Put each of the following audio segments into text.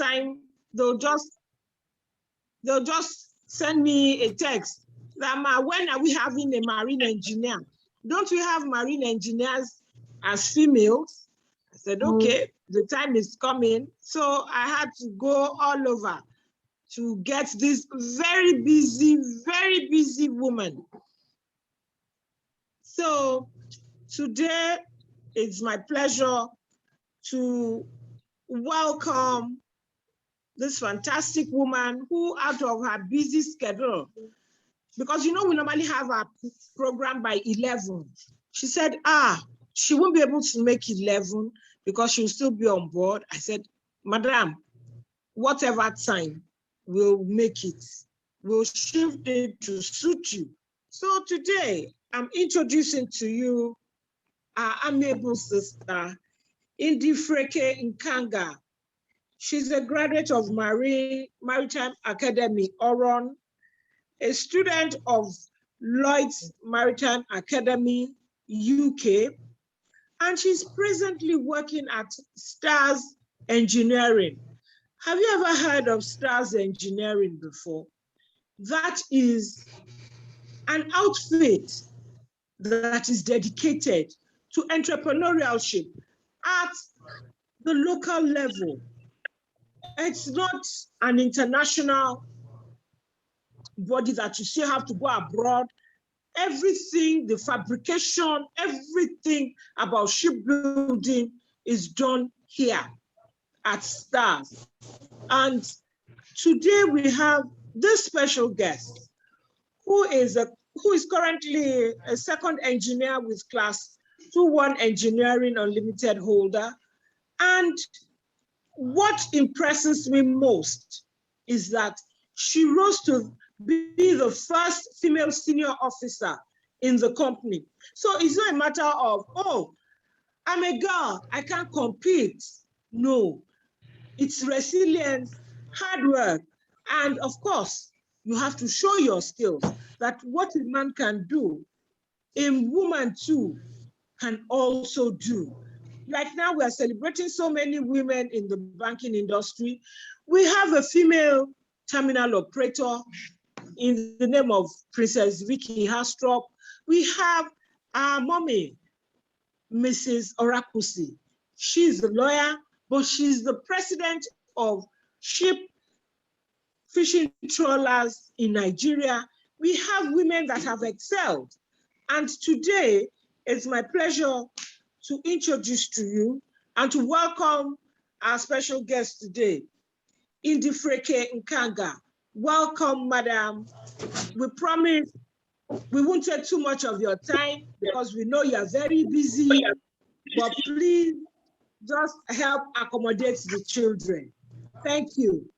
time, they'll just send me a text that, Ma, when are we having a marine engineer? Don't we have marine engineers as females? I said, okay, the time is coming. So I had to go all over to get this very busy woman. So today it's my pleasure to welcome this fantastic woman who, out of her busy schedule, because we normally have our program by 11. She said, she won't be able to make 11 because she'll still be on board. I said, Madam, whatever time, we'll make it. We'll shift it to suit you. So today, I'm introducing to you our amiable sister, Ndifreke Nkanga. She's a graduate of Maritime Academy, Oron, a student of Lloyd's Maritime Academy, UK, and she's presently working at Starzs Engineering. Have you ever heard of Starzs Engineering before? That is an outfit that is dedicated to entrepreneurship at the local level. It's not an international body that you still have to go abroad. Everything, the fabrication, everything about shipbuilding is done here at Starzs. And today we have this special guest who is currently a second engineer with class 2-1 Engineering Unlimited holder. And what impresses me most is that she rose to be the first female senior officer in the company. So it's not a matter of, oh, I'm a girl, I can't compete. No, it's resilience, hard work, and of course, you have to show your skills, that what a man can do, a woman too can also do. Like now we're celebrating so many women in the banking industry. We have a female terminal operator in the name of Princess Vicky Hastrop. We have our mommy, Mrs. Orakusi. She's a lawyer, but she's the president of Ship Fishing Trawlers in Nigeria. We have women that have excelled. And today, it's my pleasure to introduce to you and to welcome our special guest today, Ndifreke Nkanga. Welcome, madam. We promise we won't take too much of your time because we know you're very busy, but please just help accommodate the children. Thank you.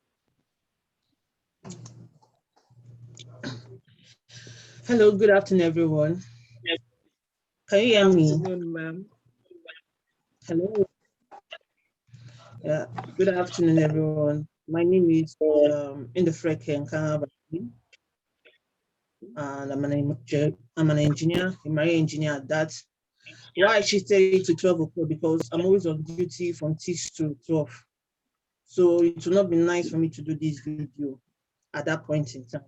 Hello, good afternoon, everyone. Can you hear me? Good afternoon, ma'am. Hello. Yeah, good afternoon, everyone. My name is Ndifreke Nkanga, and I'm an engineer, a marine engineer at that. Why I shifted it to 12 o'clock? Because I'm always on duty from 6 to 12. So it will not be nice for me to do this video at that point in time.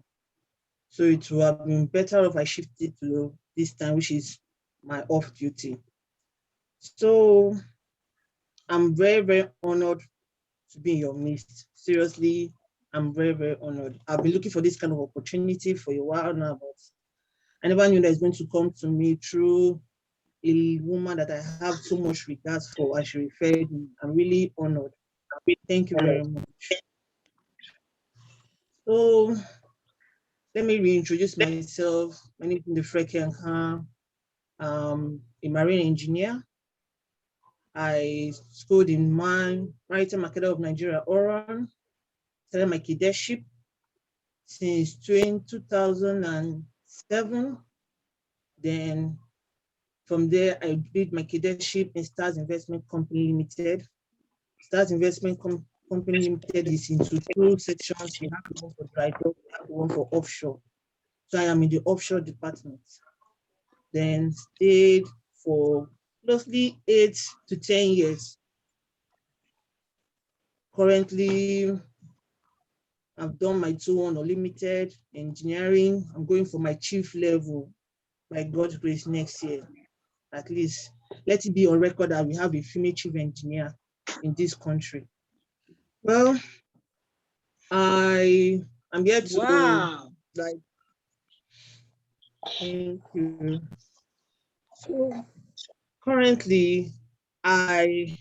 So it would have been better if I shifted to this time, which is my off duty. So I'm very honored to be in your midst. Seriously, I'm very honored. I've been looking for this kind of opportunity for a while now, but I never knew that it's going to come to me through a woman that I have so much regards for, as she referred me. I'm really honored. Thank you very much. So let me reintroduce myself. My name is Ndifreke Nkanga. A marine engineer. I schooled in Maritime Academy of Nigeria, Oron. Started my cadetship since 2007. Then from there, I did my cadetship in Starzs Investment Company Limited. Starzs Investment Company Limited is into two sections. You have one for dry dock, you have one for offshore. So I am in the offshore department. Then stayed for roughly 8 to 10 years. Currently, I've done my 2-1 unlimited engineering. I'm going for my chief level by God's grace next year. At least let it be on record that we have a female chief engineer in this country. Well, I'm here to like, thank you. So currently, I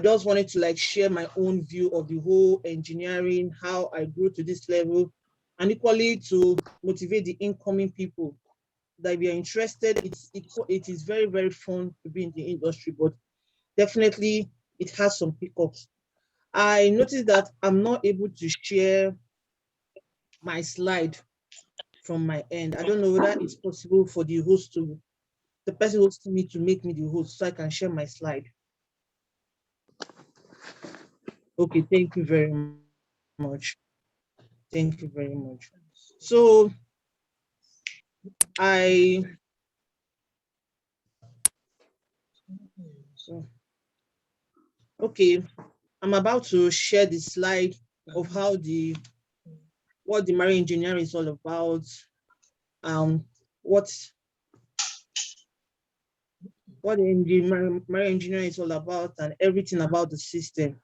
just wanted to like share my own view of the whole engineering, how I grew to this level, and equally to motivate the incoming people that if you're interested. It is very, very fun to be in the industry, but definitely it has some hiccups. I noticed that I'm not able to share my slide from my end. I don't know whether it's possible for the person hosting me to make me the host so I can share my slide. Okay, thank you very much. Thank you very much. So okay, I'm about to share the slide of what the marine engineering is all about, what the marine engineering is all about, and everything about the system.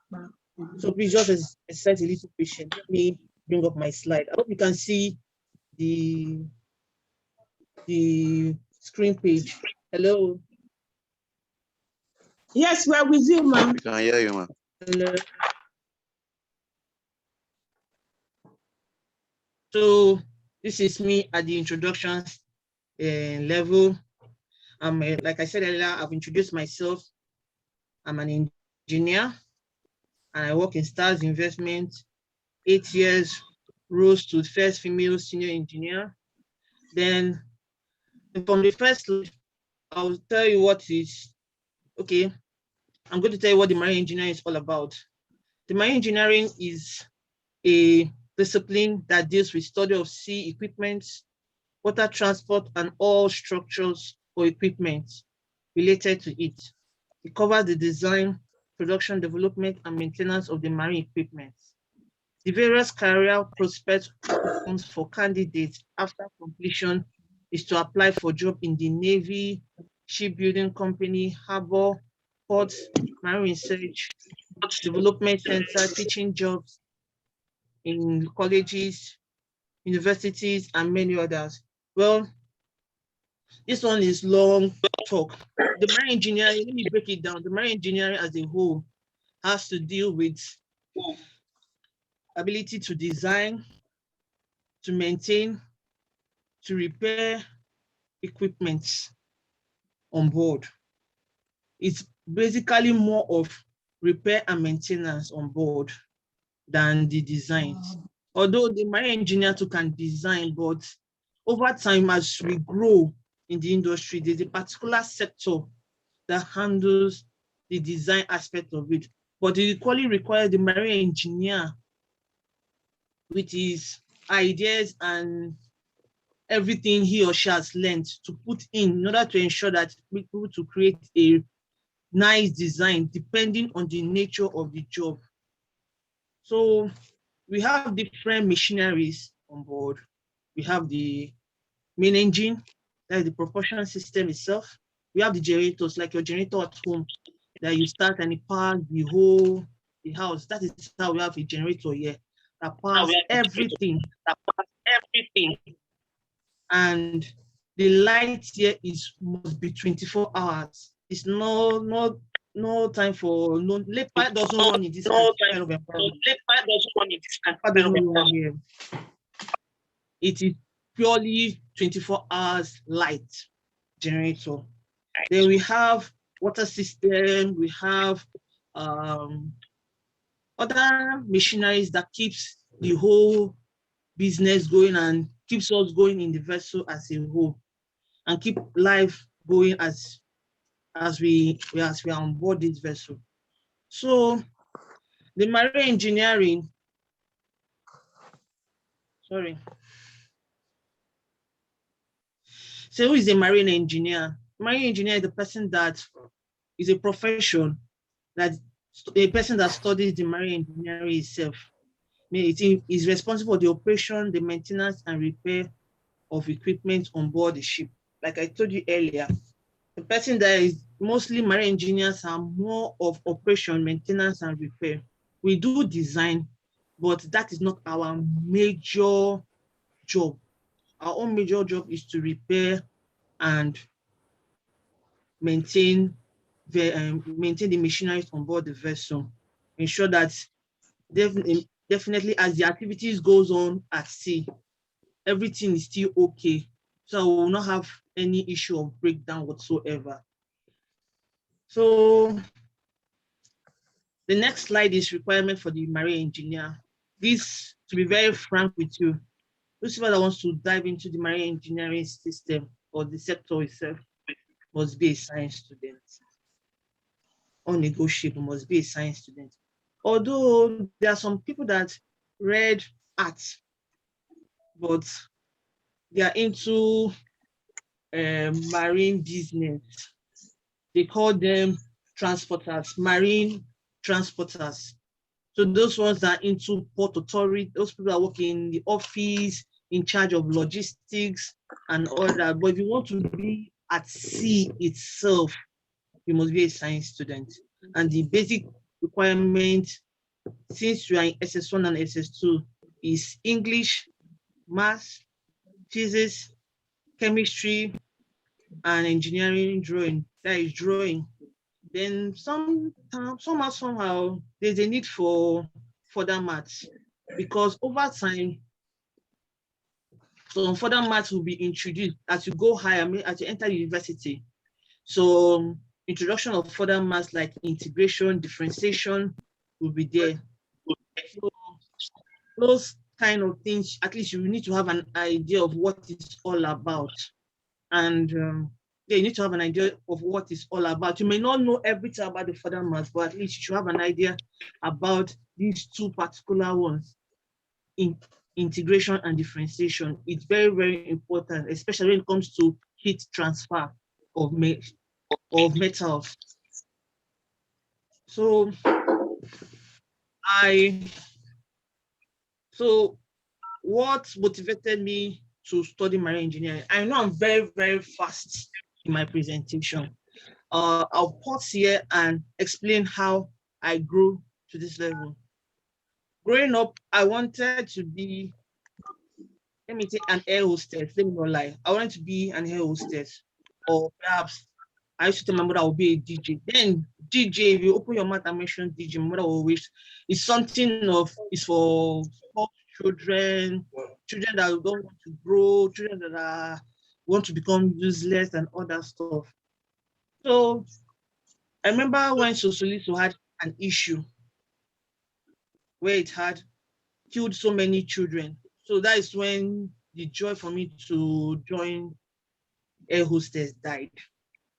So please just exercise a little patience. Let me bring up my slide. I hope you can see the screen page. Hello. Yes, we're with you, ma'am. We can hear you, ma'am. Hello. So this is me at the introduction level. Like I said earlier, I've introduced myself. I'm an engineer and I work in Stars Investment. 8 years, rose to first female senior engineer. Then from the first slide, I'll tell you what is, okay, I'm going to tell you what the marine engineering is all about. The marine engineering is a discipline that deals with study of sea equipment, water transport, and all structures or equipment related to it. It covers the design, production, development, and maintenance of the marine equipment. The various career prospects for candidates after completion is to apply for job in the Navy, shipbuilding company, harbor, ports, marine research, development center, teaching jobs in colleges, universities, and many others. Well, this one is long talk. The marine engineering, let me break it down. The marine engineering as a whole has to deal with ability to design, to maintain, to repair equipment on board. It's basically more of repair and maintenance on board than the designs. Although the marine engineer too can design, but over time, as we grow in the industry, there's a particular sector that handles the design aspect of it. But it equally requires the marine engineer with his ideas and everything he or she has learned to put in order to ensure that we're able to create a nice design depending on the nature of the job. So we have different machineries on board. We have the main engine, that is the propulsion system itself. We have the generators, like your generator at home, that you start and it powers the house. That is how we have a generator here that powers everything. And the light here must be 24 hours. It's no time for late part doesn't run in this kind of environment. It is purely 24 hours light generator. Then we have water system, we have other machineries that keeps the whole business going and keeps us going in the vessel as a whole, and keep life going as we are on board this vessel. So the marine engineering, sorry. So who is a marine engineer? Marine engineer is the person that is a profession that a person that studies the marine engineering itself. It is responsible for the operation, the maintenance, and repair of equipment on board the ship. Like I told you earlier, the person that is mostly marine engineers are more of operation, maintenance, and repair. We do design, but that is not our major job. Our own major job is to repair and maintain the machinery on board the vessel. Ensure that definitely as the activities goes on at sea, everything is still okay. So we will not have any issue of breakdown whatsoever. So the next slide is requirement for the marine engineer. This, to be very frank with you, those people that wants to dive into the marine engineering system or the sector itself must be a science student. Unnegotiable, must be a science student. Although there are some people that read arts, but they are into marine business. They call them transporters, marine transporters. So those ones that are into port authority, those people that work in the office, in charge of logistics and all that. But if you want to be at sea itself, you must be a science student. And the basic requirement, since you are in SS1 and SS2, is English, math, physics, chemistry, and engineering drawing. That is drawing. Then somehow there's a need for further maths, because over time some further maths will be introduced as you go higher, as you enter university. So introduction of further maths like integration, differentiation will be there. So those kind of things, at least you need to have an idea of what it's all about. And yeah, you need to have an idea of what it's all about. You may not know everything about the further maths, but at least you should have an idea about these two particular ones, in integration and differentiation. It's very, very important, especially when it comes to heat transfer of metals. So what motivated me to study marine engineering? I know I'm very, very fast in my presentation. I'll pause here and explain how I grew to this level. Growing up, I wanted to be, let me say, an air hostess. Let me not lie. I wanted to be an air hostess, or perhaps I used to tell my mother I would be a DJ. Then DJ, if you open your mouth and mention DJ, my mother will always, it's something of, it's for children that don't want to grow, children that want to become useless and all that stuff. So I remember when Sosoliso had an issue where it had killed so many children. So that is when the joy for me to join air hostess died.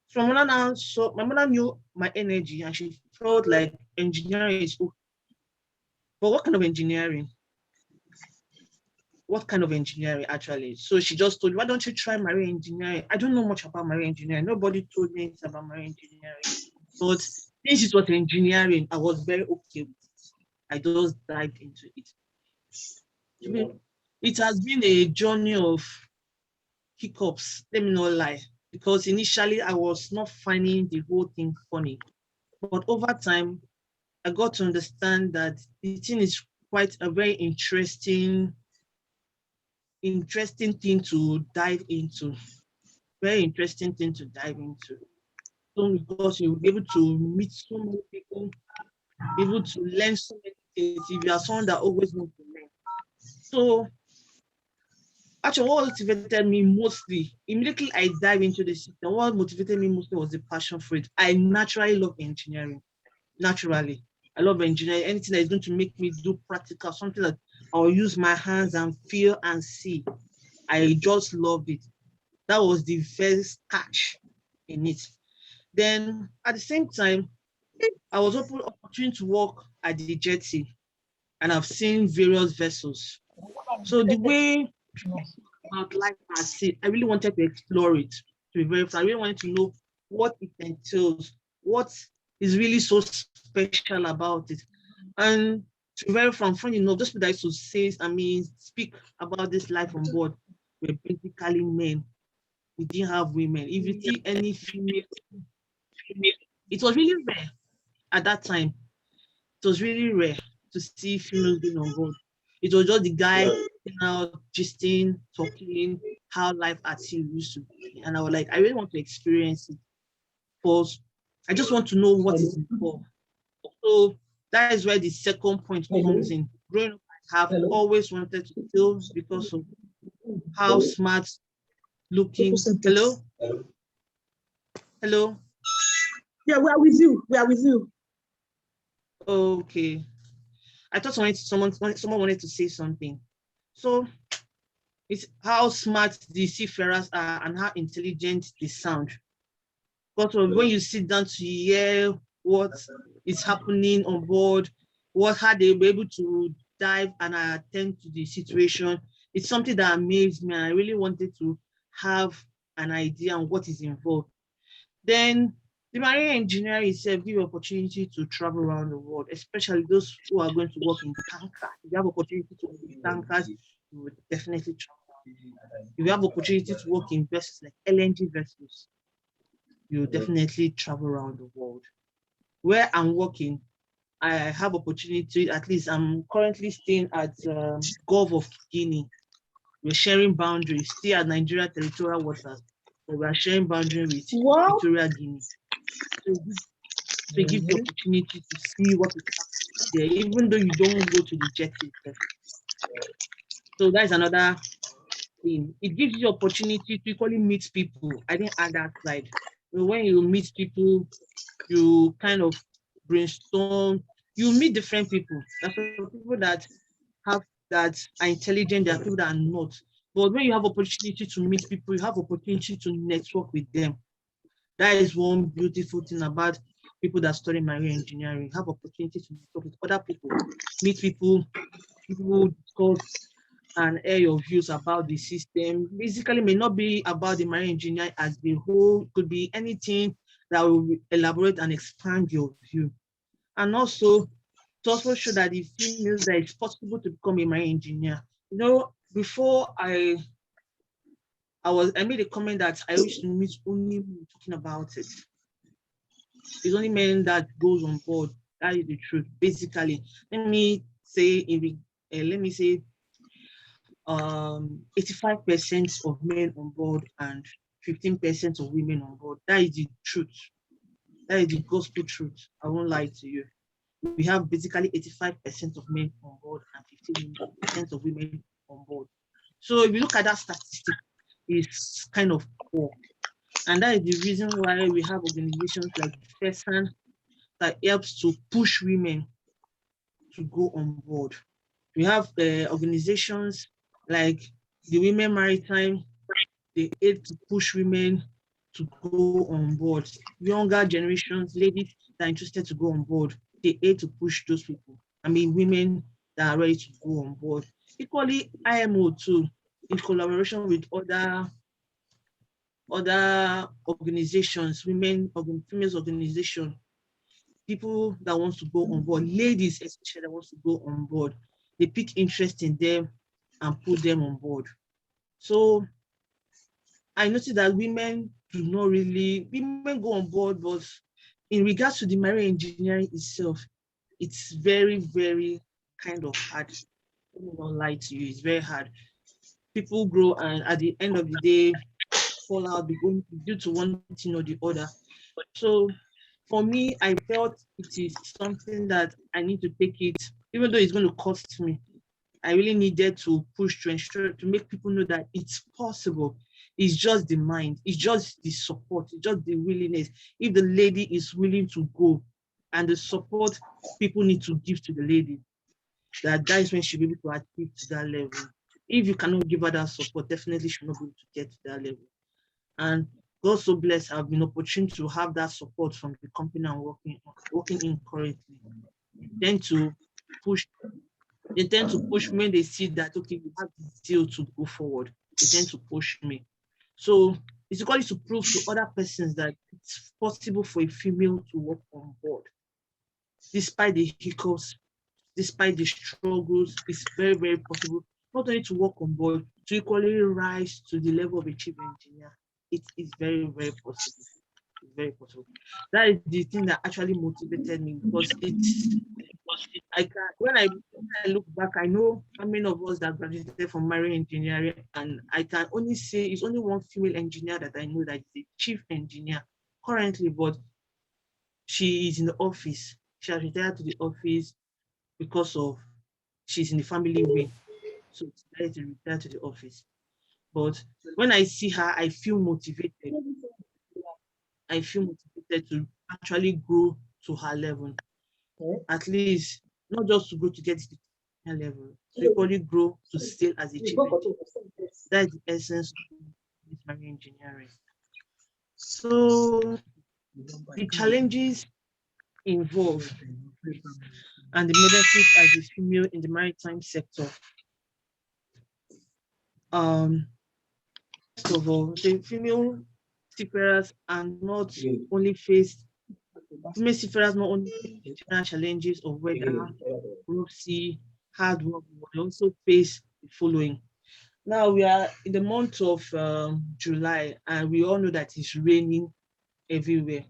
So my mother knew my energy and she felt like engineering is okay. But what kind of engineering? What kind of engineering actually? So she just told me, why don't you try marine engineering? I don't know much about marine engineering. Nobody told me anything about marine engineering. But since it was engineering, I was very okay with it. I just dived into it. It has been a journey of hiccups, let me not lie, because initially I was not finding the whole thing funny. But over time, I got to understand that the thing is quite a very interesting thing to dive into. Very interesting thing to dive into. So because you'll be able to meet so many people, be able to learn so many things if you are someone that always wants to learn. So actually, what motivated me mostly, immediately I dive into the system, what motivated me mostly was the passion for it. I naturally love engineering. Naturally. I love engineering. Anything that is going to make me do practical, something that I'll use my hands and feel and see. I just loved it. That was the first catch in it. Then at the same time, I was opportunity to work at the jetty, and I've seen various vessels. So the way about life at sea, I really wanted to explore it. To be very frank, I really wanted to know what it entails, what is really so special about it. And to be very frank, funny enough, those people that used to say, speak about this life on board were basically men. We didn't have women. If you see any female, it was really rare at that time. It was really rare to see females being on board. It was just the guy out, gisting, talking, how life at sea used to be. And I was like, I really want to experience it because I just want to know what is involved. So that is where the second point comes in. Growing up, I have always wanted to feel because of how smart looking. Hello? Hello? Yeah, we are with you. We are with you. Okay. I thought someone wanted to say something. So it's how smart the seafarers are and how intelligent they sound. But when you sit down to hear what is happening on board, how they were able to dive and attend to the situation, it's something that amazed me. And I really wanted to have an idea on what is involved. Then the marine engineer itself give you opportunity to travel around the world, especially those who are going to work in tankers. If you have opportunity to work in tankers, you would definitely travel. If you have opportunity to work in vessels like LNG vessels, you definitely travel around the world. Where I'm working, I have opportunity, at least I'm currently staying at Gulf of Guinea. We're sharing boundaries, still at Nigeria territorial waters, but we're sharing boundaries with Equatorial Guinea. So it gives you opportunity to see what is happening there, even though you don't go to the jet itself. So that's another thing. It gives you opportunity to equally meet people. I didn't add that slide. When you meet people, you kind of brainstorm, you meet different people. There's some people that are intelligent, there are people that are not. But when you have opportunity to meet people, you have opportunity to network with them. That is one beautiful thing about people that study marine engineering. You have opportunity to network with other people, meet people discuss and air your views about the system. Basically, may not be about the marine engineer as the whole, could be anything that will elaborate and expand your view. And also, to also show that the females that it's possible to become a marine engineer. You know, before I made a comment that I wish to meet only men talking about it. It's only men that goes on board. That is the truth. Basically, let me say 85% of men on board and 15% of women on board. That is the truth. That is the gospel truth. I won't lie to you. We have basically 85% of men on board and 15% of women on board. So if you look at that statistic, it's kind of poor. And that is the reason why we have organizations like FESAN that helps to push women to go on board. We have organizations like the Women Maritime, they aid to push women to go on board. Younger generations, ladies that are interested to go on board, they aid to push those people. Women that are ready to go on board. Equally, IMO too, in collaboration with other organizations, females organization, people that want to go on board, ladies especially that want to go on board, they pick interest in them and put them on board. So I noticed that women go on board, but in regards to the marine engineering itself, it's very, very kind of hard. I won't lie to you, it's very hard. People grow and at the end of the day, fall out due to one thing or the other. So for me, I felt it is something that I need to take it, even though it's going to cost me. I really needed to push to ensure, to make people know that it's possible. It's just the mind, it's just the support, it's just the willingness. If the lady is willing to go and the support people need to give to the lady, that is when she'll be able to achieve to that level. If you cannot give her that support, definitely she'll not be able to get to that level. And God so bless, I've been opportunity to have that support from the company I'm working in currently. They tend to push when they see that, okay, we have the zeal to go forward. They tend to push me. So it's equally to prove to other persons that it's possible for a female to work on board. Despite the hiccups, despite the struggles, it's very, very possible not only to work on board, to equally rise to the level of a chief engineer. It is very, very possible. It's very possible. That is the thing that actually motivated me, because when I look back, I know how many of us that graduated from marine engineering, and I can only say it's only one female engineer that I know that is a chief engineer currently, but she is in the office. She has retired to the office because of she's in the family wing. So she decided to retire to the office. But when I see her, I feel motivated. I feel motivated to actually grow to her level. At least, not just to grow to get to the level, to equally grow to still as a chief engineer. That is the essence of marine engineering. So the challenges involved and the benefits as a female in the maritime sector. First of all, the female seafarers are not only faced, female seafarers not only face general challenges of weather, rough sea, hard work, but they also face the following. Now we are in the month of July, and we all know that it's raining everywhere.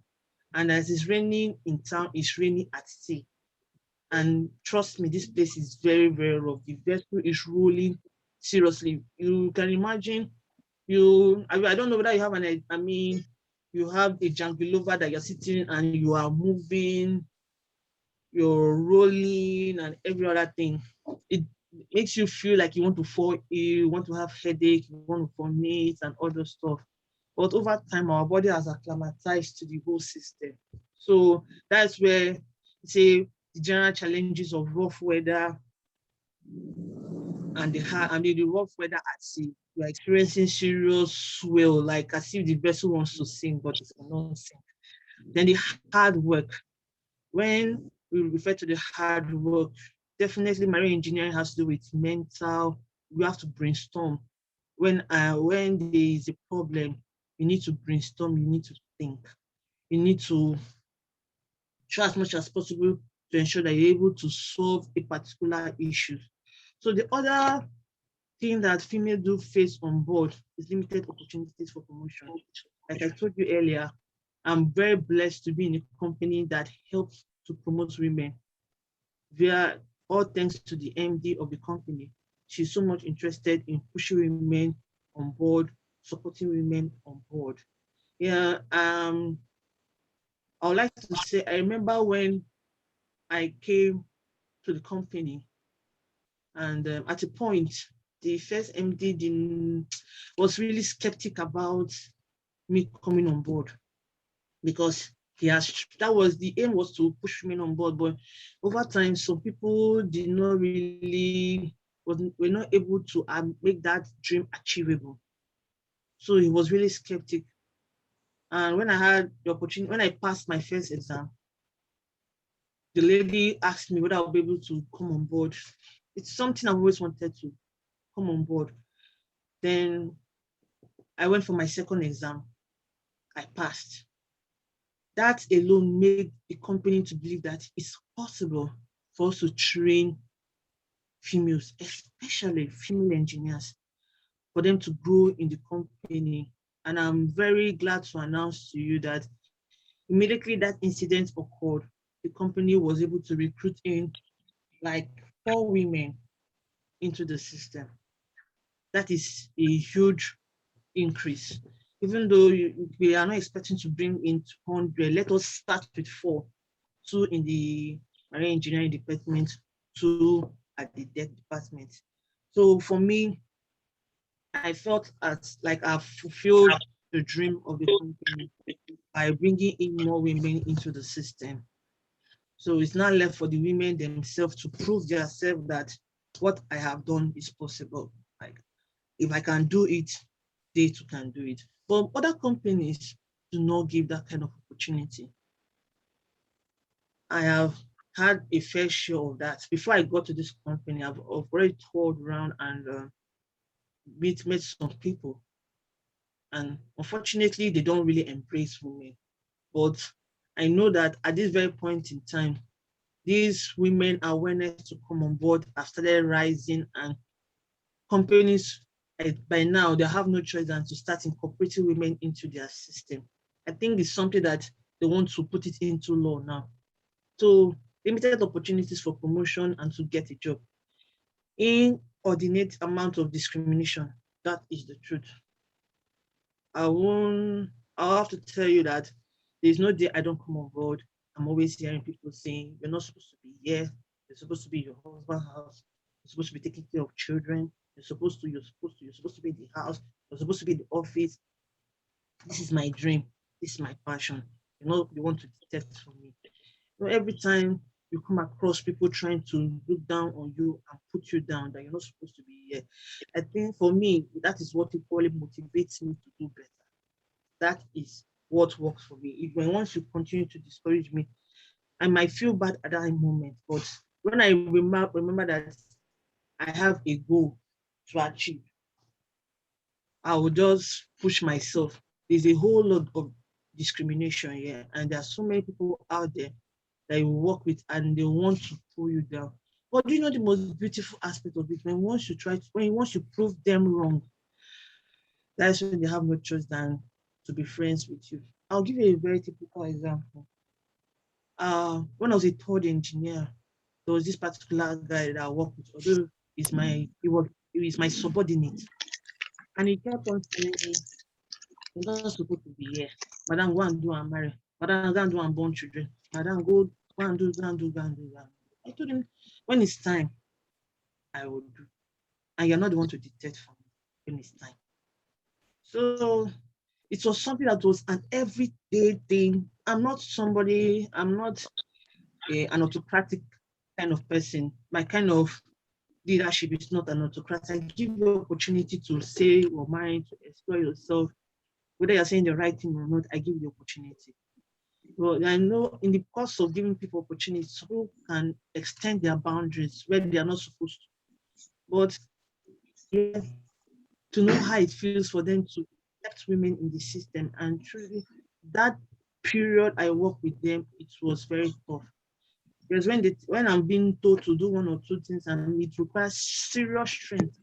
And as it's raining in town, it's raining at sea. And trust me, this place is very, very rough. The vessel is rolling seriously. You can imagine, I don't know whether you have you have a jangilova that you're sitting and you are moving, you're rolling and every other thing. It makes you feel like you want to fall ill, you want to have headache, you want to vomit and all those stuff. But over time, our body has acclimatized to the whole system. So that's where, say, the general challenges of rough weather and the rough weather at sea. We're experiencing serious swell, like as if the vessel wants to sink, but it cannot sink. Then the hard work. When we refer to the hard work, definitely marine engineering has to do with mental. We have to brainstorm. When there is a problem, you need to brainstorm, you need to think. You need to try as much as possible to ensure that you're able to solve a particular issue. So the other thing that females do face on board is limited opportunities for promotion. Like I told you earlier, I'm very blessed to be in a company that helps to promote women. Via all thanks to the MD of the company. She's so much interested in pushing women on board, supporting women on board. Yeah, I would like to say, I remember when I came to the company, and at a point, the first MD was really skeptic about me coming on board, because that was the aim, was to push women on board. But over time, some people did not really, were not able to make that dream achievable. So he was really skeptic. And when I had the opportunity, when I passed my first exam, the lady asked me whether I'll be able to come on board. It's something I've always wanted to come on board. Then I went for my second exam. I passed. That alone made the company to believe that it's possible for us to train females, especially female engineers, for them to grow in the company. And I'm very glad to announce to you that immediately that incident occurred, the company was able to recruit in like 4 women into the system. That is a huge increase. Even though we are not expecting to bring in 200, let us start with 4. 2 in the marine engineering department, 2 at the deck department. So for me, I felt like I've fulfilled the dream of the company by bringing in more women into the system. So it's not left for the women themselves to prove themselves that what I have done is possible. Like, if I can do it, they too can do it. But other companies do not give that kind of opportunity. I have had a fair share of that. Before I got to this company, I've already toured around and met some people. And unfortunately, they don't really embrace women. But I know that at this very point in time, these women awareness to come on board have started rising, and companies by now they have no choice than to start incorporating women into their system. I think it's something that they want to put it into law now. So limited opportunities for promotion and to get a job. Inordinate amount of discrimination. That is the truth. I'll have to tell you that there's no day I don't come on board. I'm always hearing people saying, you're not supposed to be here. You're supposed to be in your husband's house. You're supposed to be taking care of children. You're supposed to be in the house. You're supposed to be in the office. This is my dream. This is my passion. You want to detect from me. Every time you come across people trying to look down on you and put you down, that you're not supposed to be here. I think for me, that is what equally motivates me to do better. That is what works for me. If once you continue to discourage me, I might feel bad at that moment. But when I remember that I have a goal to achieve, I will just push myself. There's a whole lot of discrimination here, and there are so many people out there that you work with and they want to pull you down. But do you know the most beautiful aspect of it? Once you prove them wrong, that's when they have no choice than to be friends with you. I'll give you a very typical example. When I was a third engineer, there was this particular guy that I worked with, although he was my subordinate. And he kept on telling me, you're not supposed to be here. Madam, go and do and marry. Madam, go and do and born children. Madam, go and do. I told him, when it's time, I will do. And you're not the one to dictate for me when it's time. So it was something that was an everyday thing. I'm not an autocratic kind of person. My kind of leadership is not an autocrat. I give you opportunity to say your mind, to explore yourself. Whether you're saying the right thing or not, I give you opportunity. Well, I know in the course of giving people opportunities, people can extend their boundaries where they are not supposed to. But yeah, to know how it feels for them to accept women in the system, and truly that period I worked with them, it was very tough. Because when I'm being told to do one or two things and it requires serious strength,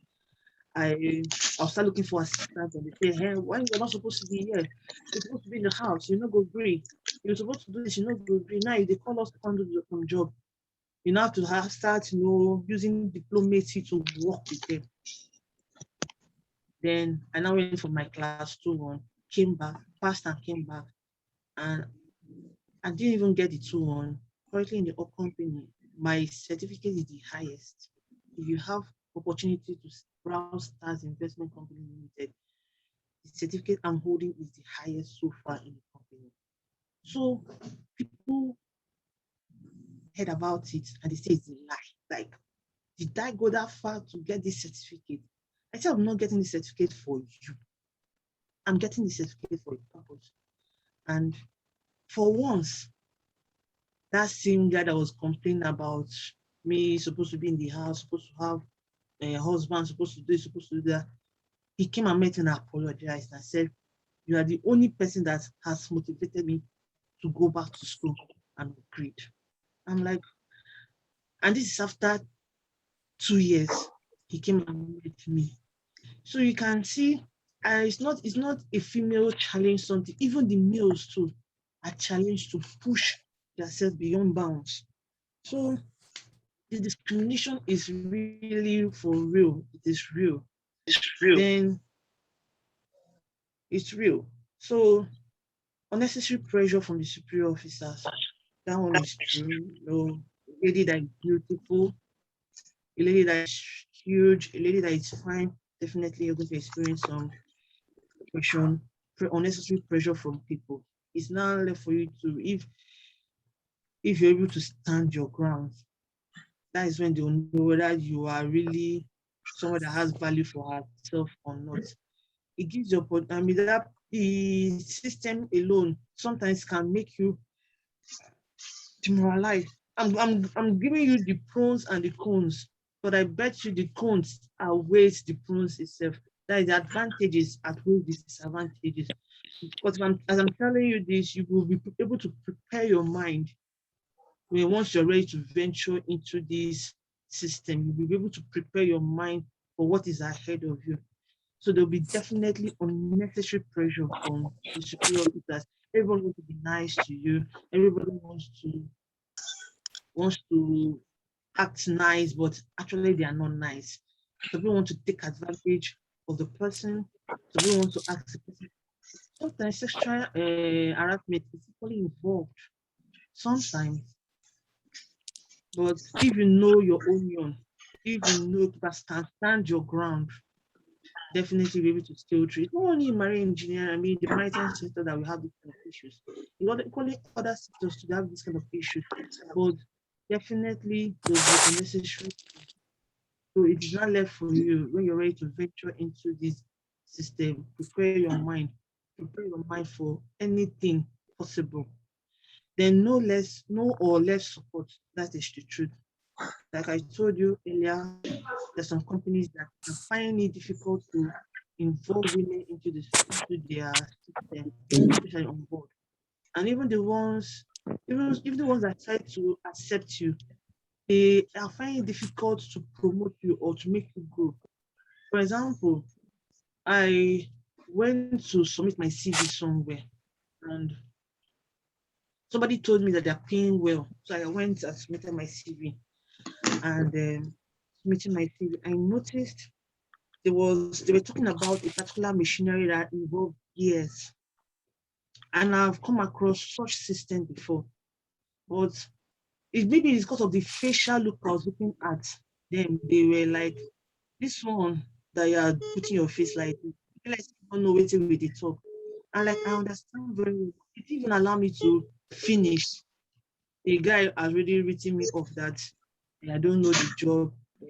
I'll start looking for assistance, and they say, hey, why you're not supposed to be here? You're supposed to be in the house, you're not going to agree. You're supposed to do this, you're not going to agree. Now, if they call us to come do some job, you now have to start, using diplomacy to work with them. Then I now went for my class 2-1, came back, passed and came back, and I didn't even get the 2-1. Currently in the company, my certificate is the highest. If you have opportunity to browse Stars Investment Company Limited, the certificate I'm holding is the highest so far in the company. So people heard about it and they say it's a lie. Like, did I go that far to get this certificate? I said, I'm not getting the certificate for you. I'm getting the certificate for a purpose. And for once, that same guy that was complaining about me supposed to be in the house, supposed to have a husband, supposed to do that, he came and met me and apologized and said, you are the only person that has motivated me to go back to school and upgrade. I'm like, and this is after 2 years, he came and met me. So you can see, it's not a female challenge something. Even the males too are challenged to push themselves beyond bounds. So the discrimination is really for real. It is real. Then it's real. So unnecessary pressure from the superior officers. That one is true. A lady that is beautiful, a lady that is huge, a lady that is fine, definitely you're going to experience some pressure, unnecessary pressure from people. It's now left for you to, if you're able to stand your ground, that is when they'll know whether you are really someone that has value for herself or not. It gives you, that the system alone sometimes can make you demoralized. I'm giving you the pros and the cons, but I bet you the cons outweighs the pros itself. That is the advantages outweigh the disadvantages. Because as I'm telling you this, you will be able to prepare your mind once you're ready to venture into this system. You will be able to prepare your mind for what is ahead of you. So there'll be definitely unnecessary pressure from the superior officers. Everyone wants to be nice to you. Everybody wants to act nice, but actually they are not nice. Some people want to take advantage of the person. Some people want to ask the person. Sometimes sexual harassment is equally involved. Sometimes, but if you know your onion, if you know to stand your ground, definitely be able to scale through. It's not only in marine engineering, I mean, the maritime sector that we have this kind of issues. You got equally other sectors to have this kind of issues, but definitely there'll be unnecessary. So it is not left for you when you're ready to venture into this system. Prepare your mind for anything possible. Then no or less support. That is the truth. Like I told you earlier, there's some companies that are finding it difficult to involve women into their system, especially on board. And even the ones that try to accept you, they are finding it difficult to promote you or to make you grow. For example, I went to submit my CV somewhere and somebody told me that they're paying well. So I went and submitted my CV and submitting my CV. I noticed they were talking about a particular machinery that involved gears. And I've come across such system before. But maybe it's because of the facial look I was looking at them. They were like, this one that you are putting your face like, you like you don't know waiting with the talk. And like I understand very well. It didn't even allow me to finish. The guy has already written me off that I don't know the job. He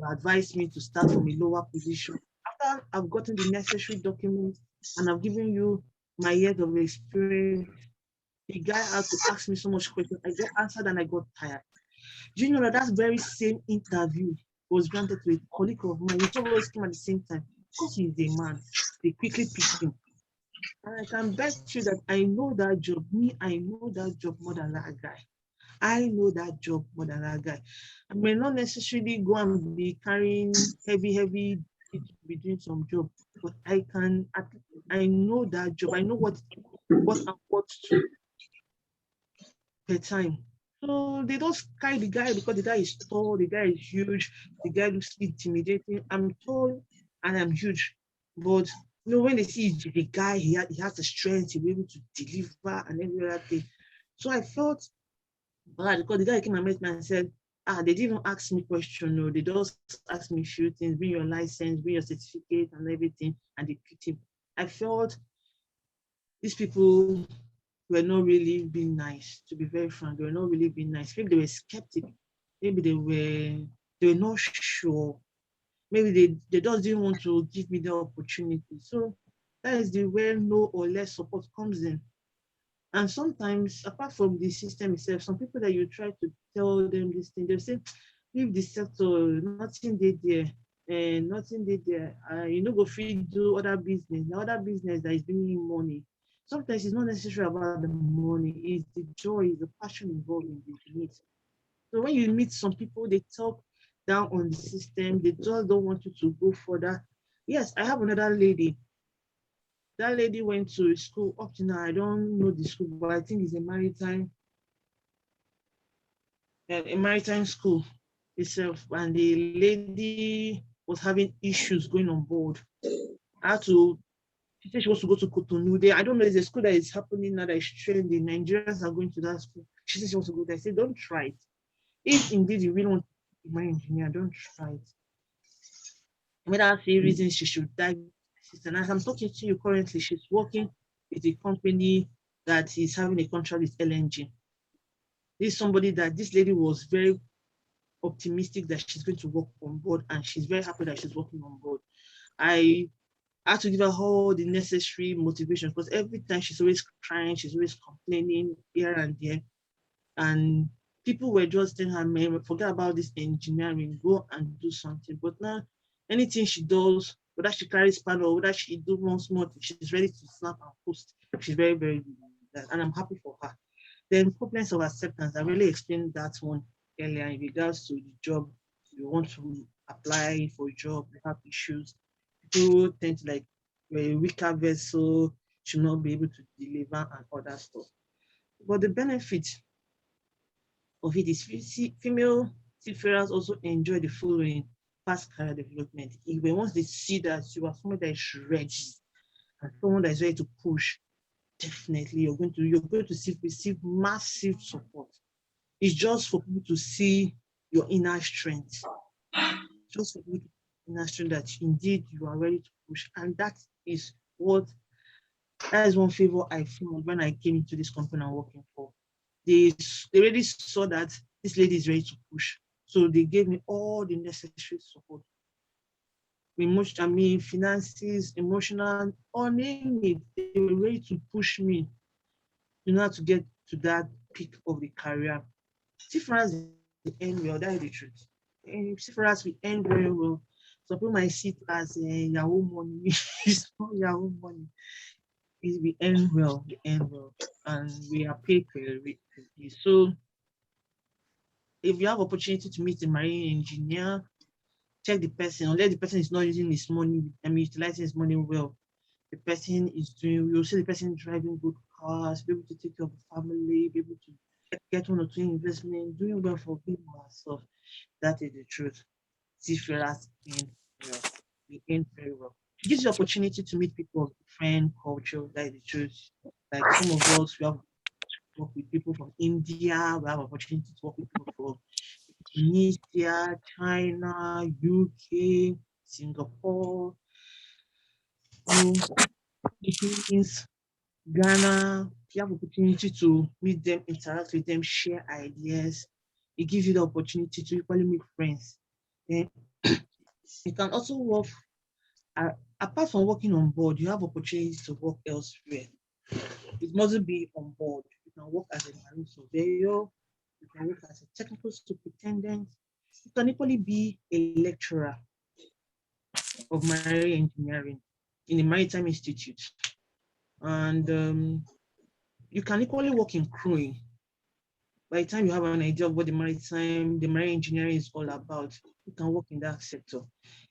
advised me to start from a lower position. After I've gotten the necessary documents and I've given you my years of experience, the guy had to ask me so much questions. I got answered and I got tired. Do you know that very same interview was granted to a colleague of mine? He told us came at the same time. Because he's a man, they quickly picked him. And I can bet you that I know that job. I know that job more than that guy. I know that job more than that guy. I may not necessarily go and be carrying heavy to be doing some job, but I know that job. I know what I'm what to per time. So they don't carry the guy because the guy is tall, the guy is huge, the guy looks intimidating. I'm tall and I'm huge, but when they see the guy, he has the strength to be able to deliver and every other thing. So I felt bad because the guy came and met me and said, they didn't even ask me question, no, they just asked me a few things, bring your license, bring your certificate and everything, and they picked him. I felt these people were not really being nice, to be very frank. They were not really being nice. Maybe they were skeptic. Maybe they were not sure. Maybe they just didn't want to give me the opportunity. So that is the where no or less support comes in. And sometimes, apart from the system itself, some people that you try to tell them this thing, they'll say, leave the sector, nothing did there, and nothing did there. You know, go free do other business, the other business that is bringing money. Sometimes it's not necessarily about the money, it's the joy, it's the passion involved in it. So when you meet some people, they talk down on the system, they just don't want you to go further. Yes, I have another lady. That lady went to school up to now. I don't know the school, but I think it's a maritime school itself. And the lady was having issues going on board. She said she wants to go to Cotonou. I don't know, it's a school that is happening now that is trending. Nigerians are going to that school. She said she wants to go there. I said, don't try it. If indeed you really want to be my engineer, don't try it. Without the reasons she should die. And as I'm talking to you currently, she's working with a company that is having a contract with LNG. This is somebody that this lady was very optimistic that she's going to work on board, and she's very happy that she's working on board. I had to give her all the necessary motivation because every time she's always crying, she's always complaining here and there. And people were just telling her, man, forget about this engineering, go and do something. But now anything she does, whether she carries spanner or whether she do one small thing, she's ready to snap and post. She's very, very good at that, and I'm happy for her. Then problems of acceptance, I really explained that one earlier in regards to the job. You want to apply for a job, you have issues. People tend to like a weaker vessel should not be able to deliver and other stuff. But the benefit of it is female seafarers also enjoy the following: fast career development. Even once they see that you are someone that is ready and someone that is ready to push, definitely you're going to receive massive support. It's just for people to see your inner strength. Just for people to inner strength that indeed you are ready to push. And that is one favor I found when I came into this company I'm working for. They already saw that this lady is ready to push. So they gave me all the necessary support. Finances, emotional, or name it. They were ready to push me in order to get to that peak of the career. Seafarers they end well, that is the truth. Seafarers we end very well. Some people might see it as Yahoo money. It's not Yahoo money. We end well, and we are paid per week. So if you have opportunity to meet a marine engineer, check the person, unless the person is not using his money, utilizing his money well. The person is doing, you'll see the person driving good cars, be able to take care of the family, be able to get one or two investments, doing well for him or herself. That is the truth. Seafarers end well. We end very well. It gives you opportunity to meet people of different culture. That is the truth. Like some of us, we have work with people from India, we have opportunity to work with people from Indonesia, China, UK, Singapore, Philippines, Ghana. You have opportunity to meet them, interact with them, share ideas. It gives you the opportunity to equally make friends. Then you can also work, apart from working on board, you have opportunities to work elsewhere. It mustn't be on board. You can work as a marine surveyor, you can work as a technical superintendent, you can equally be a lecturer of marine engineering in the Maritime Institute. And you can equally work in crewing. By the time you have an idea of what the marine engineering is all about, you can work in that sector.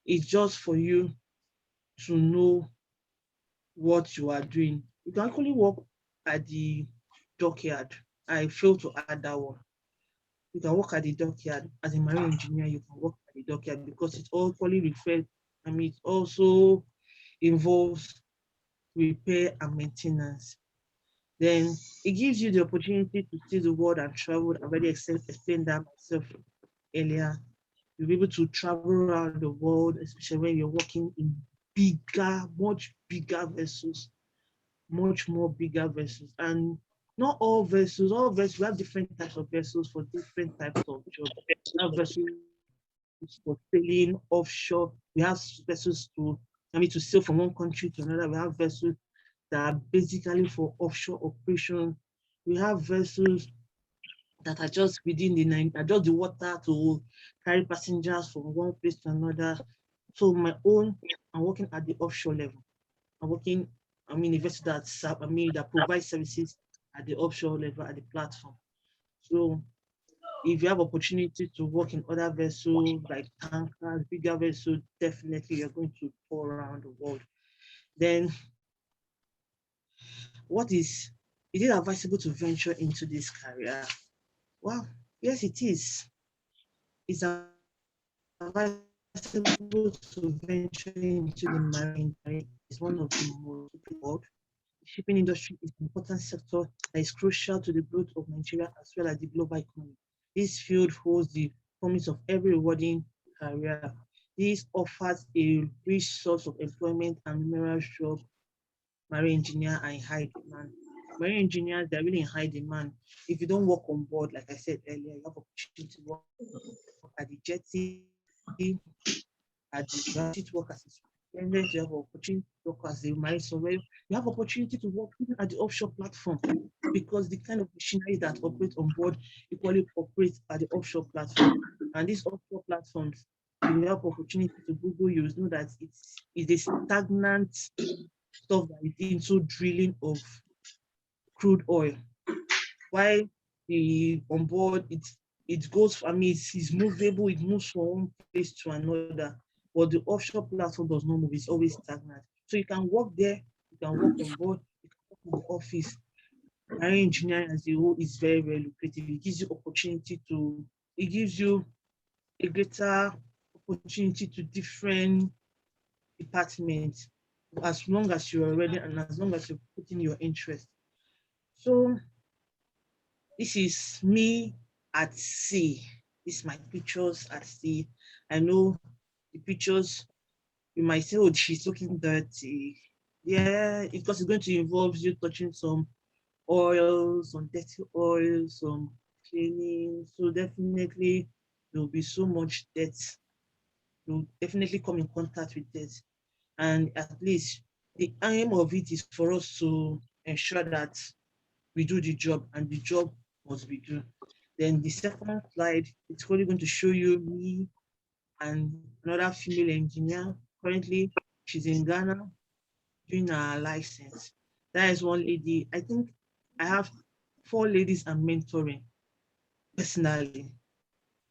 It's just for you to know what you are doing. You can actually work at the dockyard. I failed to add that one. You can work at the dockyard as a marine engineer. You can work at the dockyard because it's all equally referred. It also involves repair and maintenance. Then it gives you the opportunity to see the world and travel. I've already explained that myself earlier. You'll be able to travel around the world, especially when you're working in much bigger vessels, much more bigger vessels. And not all vessels, we have different types of vessels for different types of jobs. We have vessels for sailing offshore. We have vessels to sail from one country to another. We have vessels that are basically for offshore operation. We have vessels that are just within just the water to carry passengers from one place to another. So I'm working at the offshore level. A vessel that provides services at the offshore level at the platform. So if you have opportunity to work in other vessels like tankers, bigger vessels, definitely you're going to tour around the world. Then is it advisable to venture into this career? Well, yes, it is. It's advisable to venture into the marine. It's one of the most important. The shipping industry is an important sector that is crucial to the growth of Nigeria as well as the global economy. This field holds the promise of every rewarding career. This offers a rich source of employment and numerous jobs. Marine engineer are in high demand. Marine engineers, they're really in high demand. If you don't work on board, like I said earlier, you have opportunity to work at the jetty, you have opportunity to work as a superintendent, you have opportunity to work as a marine surveyor, you have opportunity to work even at the offshore platform because the kind of machinery that operate on board equally operates at the offshore platform. And these offshore platforms, you have opportunity to Google, you know that it's a stagnant stuff that is into drilling of crude oil. Why the on board it goes, I mean, it's movable, it moves from one place to another, but the offshore platform does not move, it's always stagnant. So you can work there, you can work on board, you can work in the office. Marine engineering as a whole is very, very lucrative. It gives you opportunity to, it gives you a greater opportunity to different departments as long as you're ready and as long as you're putting your interest. So this is me at sea. This is my pictures at sea. I know the pictures, you might say, oh, she's looking dirty. Yeah, because it's going to involve you touching some oils, some dirty oils, some cleaning. So definitely there will be so much dirt. You'll definitely come in contact with dirt. And at least the aim of it is for us to ensure that we do the job and the job must be done. Then the second slide, it's only going to show you me and another female engineer. Currently, she's in Ghana doing her license. That is one lady. I think I have 4 ladies I'm mentoring personally.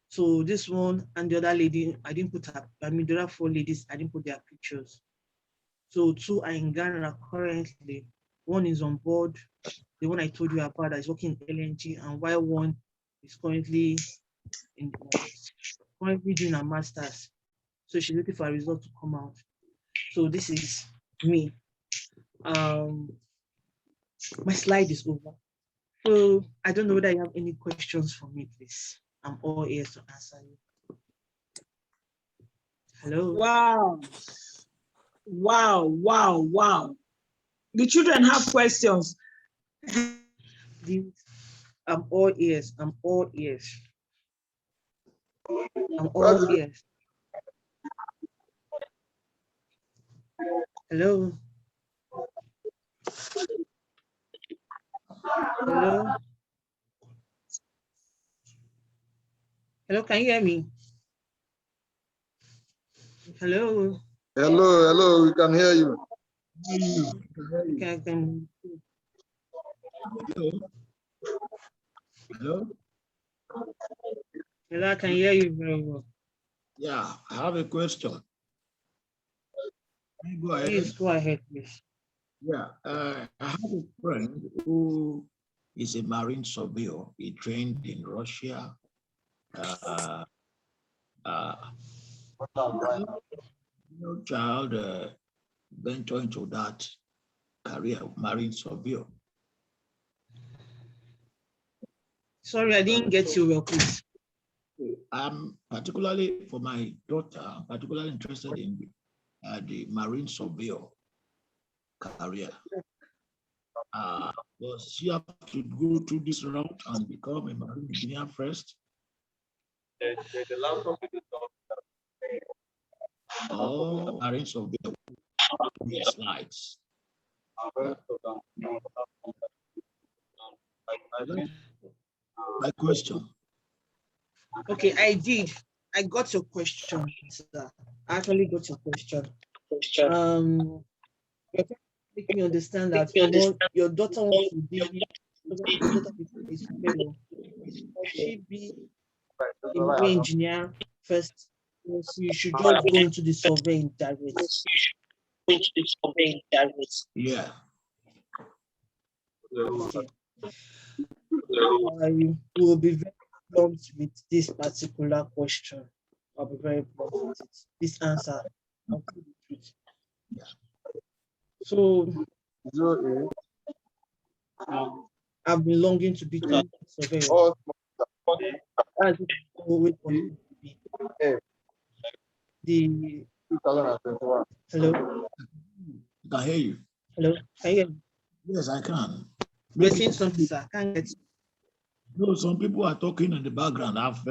So this one and the other lady, I didn't put her, I mean, the other 4 ladies, I didn't put their pictures. So 2 are in Ghana currently. One is on board, the one I told you about that is working in LNG, and while one is currently doing a master's. So she's looking for a result to come out. So this is me. My slide is over. So I don't know whether you have any questions for me, please. I'm all ears to answer you. Hello. Wow. Wow, wow, wow. The children have questions. I'm all ears. I'm all ears. I'm all ears. Hello. Hello. Hello, can you hear me? Hello. Hello, we can hear you. Hello? Hello, I can hear you very well. Yeah, I have a question. Can you go ahead? Please go ahead, please. Yeah, I have a friend who is a marine surveyor. He trained in Russia. No child venture into that career of marine surveyor. Sorry, I didn't get you well, please. I'm particularly, for my daughter, I'm particularly interested in the marine surveyor career. Does she have to go through this route and become a marine engineer first? Or marine surveyor with slides? My question. Okay, I got your question, sir. I actually got your question. You're making me understand that your daughter wants to be a surveyor. Should she be a marine engineer first? So you should just go into the surveying direct. Yeah. Okay. I will be very blunt with this particular question. I'll be very blunt with it. This answer, I'll tell the truth. So, I've been longing to be a surveyor. That's always wanted to be. The 2021. hello. I can hear you. Hello. Can you hear me? Yes, I can. You're saying something, sir. Can't get you. No, some people are talking in the background. I've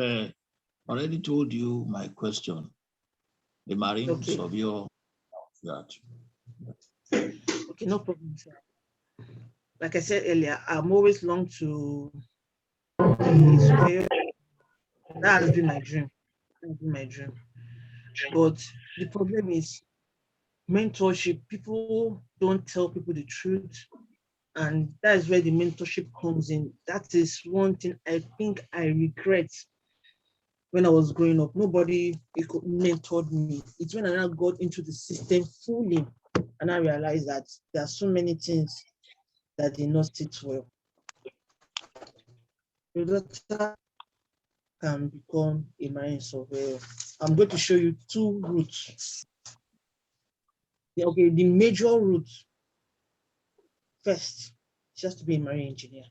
already told you my question. The marine surveyor. That. Okay, no problem, sir. Like I said earlier, I'm always long to be a surveyor. That has been my dream. That has been my dream. But the problem is mentorship. People don't tell people the truth. And that is where the mentorship comes in. That is one thing I think I regret when I was growing up. Nobody mentored me. It's when I now got into the system fully and I realized that there are so many things that did not sit well. Your daughter can become a marine surveyor. I'm going to show you two routes. Okay, the major route first, she has to be a marine engineer.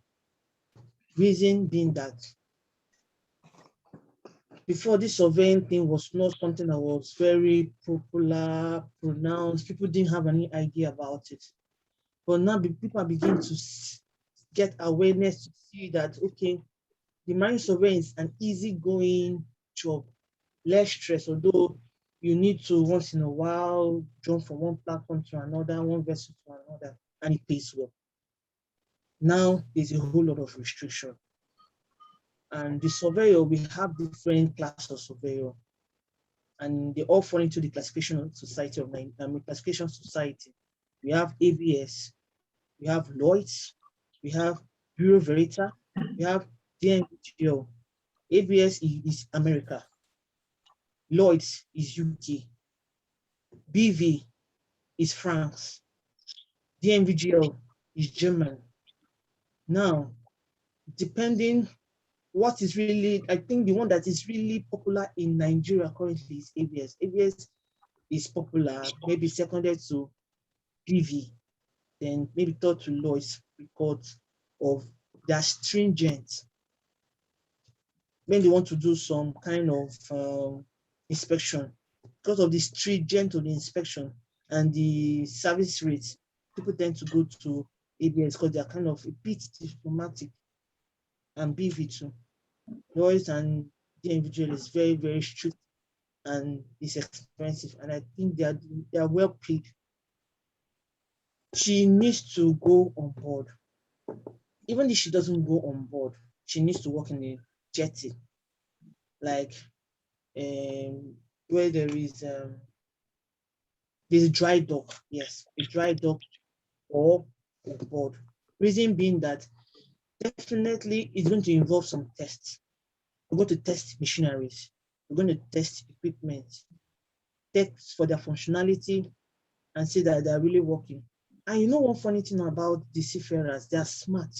Reason being that before, this surveying thing was not something that was very popular, pronounced. People didn't have any idea about it. But now people are beginning to get awareness to see that, okay, the marine surveying is an easygoing job, less stress, although you need to once in a while jump from one platform to another, one vessel to another, and it pays well. Now there's a whole lot of restriction. And the surveyor, we have different classes of surveyor, and they all fall into the classification society of classification society. We have ABS, we have Lloyd's, we have Bureau Veritas, we have DNVGL. ABS is America, Lloyd's is UK, BV is France, DNVGL is German. Now, depending what is really, I think the one that is really popular in Nigeria currently is ABS. ABS is popular, maybe seconded to BV, then maybe third to Lloyd's because of their stringent. When they want to do some kind of inspection, because of the stringent of the inspection and the service rates, people tend to go to ABS because they are kind of a bit diplomatic, and BV too. Lloyd's and the individual is very, very strict and it's expensive. And I think they are well paid. She needs to go on board. Even if she doesn't go on board, she needs to work in a jetty, like where there's a dry dock. Yes, a dry dock or on board. Reason being that definitely it's going to involve some tests. We're going to test machineries. We're going to test equipment, test for their functionality, and see that they're really working. And you know one funny thing about the seafarers, they're smart.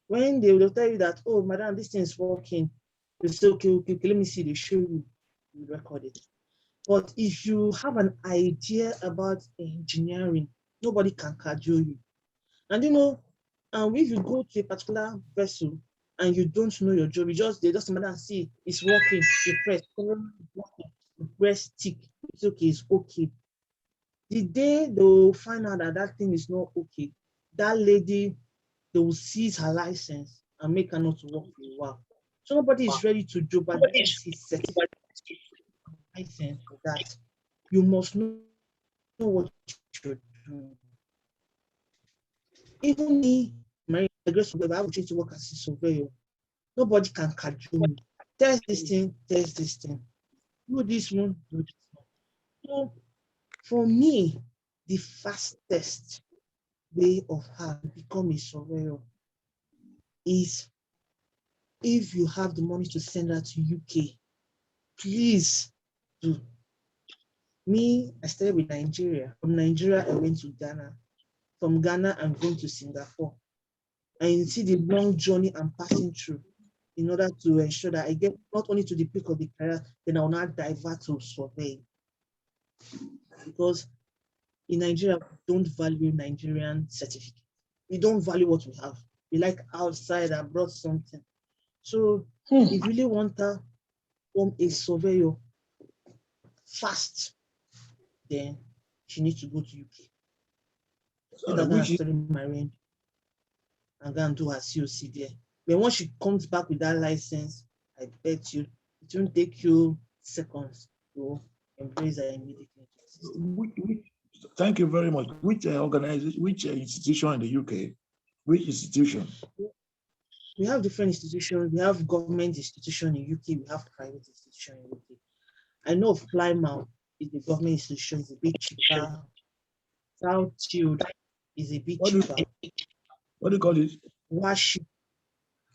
When they will tell you that, oh, madam, this thing is working, they say, okay, let me see, they show you, you record it. But if you have an idea about engineering, nobody can cajole you. And you know, if you go to a particular vessel and you don't know your job, they just matter and see it's working, you press, you press tick, it's okay, it's okay. The day they will find out that that thing is not okay, that lady, they will seize her license and make her not to work for a while. So nobody is ready to do, but this is certified license for that. You must know what you're doing. Even me, my aggressive, I would choose to work as a surveyor. Nobody can cajole me. Test this thing, test this thing. Do this one, do this one. So for me, the fastest way of how to become a surveyor is if you have the money to send her to UK, please do. Me, I started with Nigeria. From Nigeria, I went to Ghana. From Ghana, I'm going to Singapore. And you see the long journey I'm passing through in order to ensure that I get not only to the peak of the career, then I will not divert to surveying. Because in Nigeria, we don't value Nigerian certificate. We don't value what we have. We like outside, I brought something. So if you really want to become a surveyor fast, then she needs to go to UK. So I'm going to study my range and go and do her COC there. But once she comes back with that license, I bet you it won't take you seconds to embrace her immediately. Thank you very much. Which organization, which institution in the UK? Which institution? We have different institutions. We have government institution in UK. We have private institution in UK. I know of Plymouth is the government institution, is a bit cheaper. South Shield is a bit cheaper. What do you call it? Warship.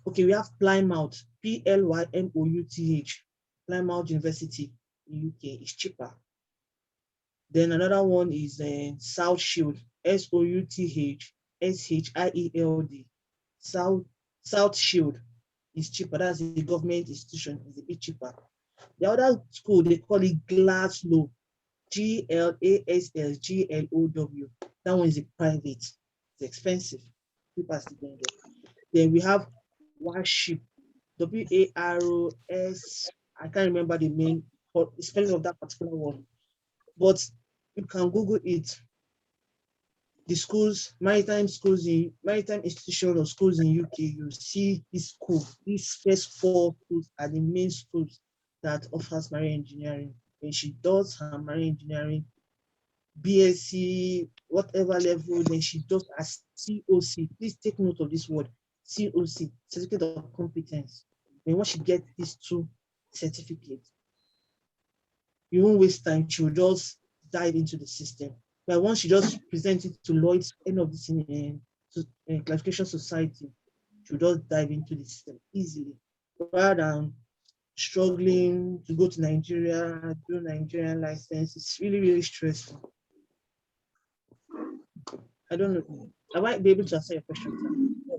Okay, we have Plymouth, Plymouth, Plymouth University in UK is cheaper. Then another one is South Shield, SOUTH SHIELD. South Shield is cheaper. That's a government institution, it's a bit cheaper. The other school, they call it Glasgow, GLASSGLOW. That one is a private, it's expensive. People are still going there. Then we have Warship, WAROS. I can't remember the main spelling of that particular one, but you can Google it. The schools, maritime institutions or schools in UK, you see this school. These first 4 schools are the main schools that offers marine engineering. When she does her marine engineering, BSc, whatever level, then she does a COC. Please take note of this word, COC, Certificate of Competence. And once she gets these 2 certificates, you won't waste time. She will just dive into the system. But once she just presents it to Lloyd's, end of this in classification society, she will just dive into the system easily, rather than struggling to go to Nigeria, do Nigerian license. It's really, really stressful. I don't know. I might be able to answer your question, sir.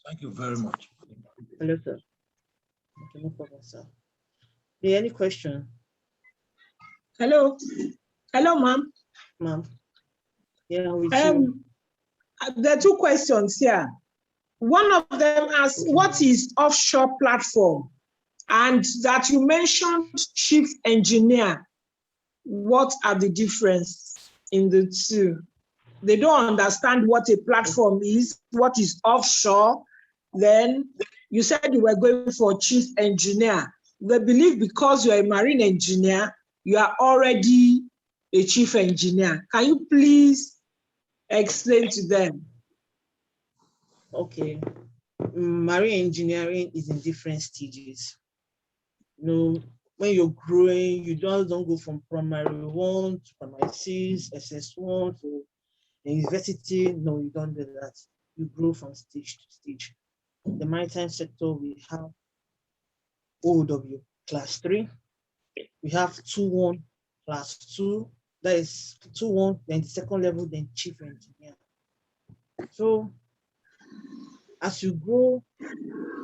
Thank you very much. Hello, sir. Okay, no problem, sir. Yeah, any question? Hello. Hello, ma'am. Ma'am. Yeah, with you. There are 2 questions here. One of them asks, what is offshore platform? And that you mentioned chief engineer. What are the difference in the 2? They don't understand what a platform is, what is offshore. Then you said you were going for chief engineer. They believe because you're a marine engineer, you are already a chief engineer. Can you please explain to them? Okay. Marine engineering is in different stages. You know, when you're growing, you don't go from primary 1 to primary 6, SS1 to university. No, you don't do that. You grow from stage to stage. In the maritime sector, we have OW class 3. We have 2-1 class 2. That is 2-1, then the second level, then chief engineer. So as you grow,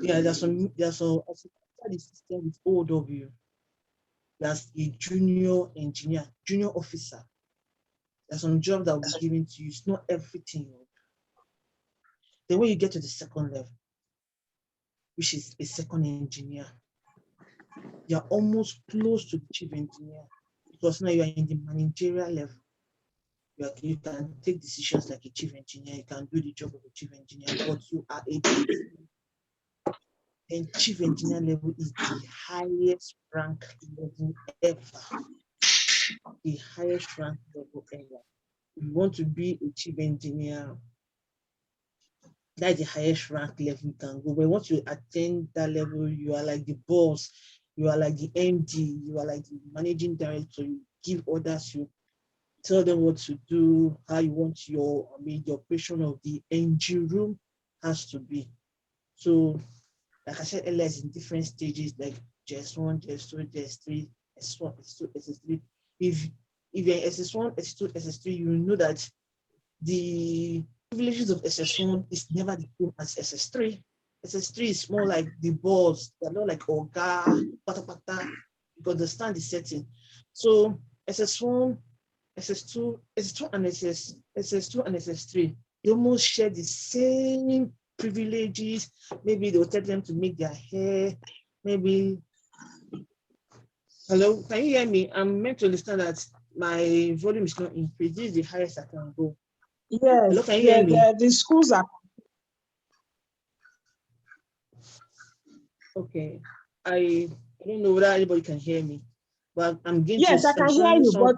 there's some as you enter the system with OW, there's a junior engineer, junior officer. There's some job that will be given to you. It's not everything. Then when you get to the second level, which is a second engineer, you're almost close to the chief engineer, because now you are in the managerial level. You can take decisions like a chief engineer, you can do the job of a chief engineer, but you are a chief. And chief engineer level is the highest rank level ever. The highest rank level ever. If you want to be a chief engineer, that's the highest rank level you can go. But once you attain that level, you are like the boss, you are like the MD, you are like the managing director. You give orders, you tell them what to do, how you want the operation of the engine room has to be. So, like I said earlier, it's in different stages, like JS1, JS2, JS3, SS1, SS2, SS3. If you're in SS1, SS2, SS3, you know that the privileges of SS1 is never the same as SS3. SS3 is more like the boss, they're not like Oga, pata pata, because the stand is setting. So SS1, SS2 and SS2 and SS3, they almost share the same privileges. Maybe they'll tell them to make their hair, maybe. Hello, can you hear me? I'm meant to understand that my volume is not increased. This is the highest I can go. Yes, hello, can you hear me? The schools are. Okay, I don't know whether anybody can hear me, but I'm going yes, to. I can hear you,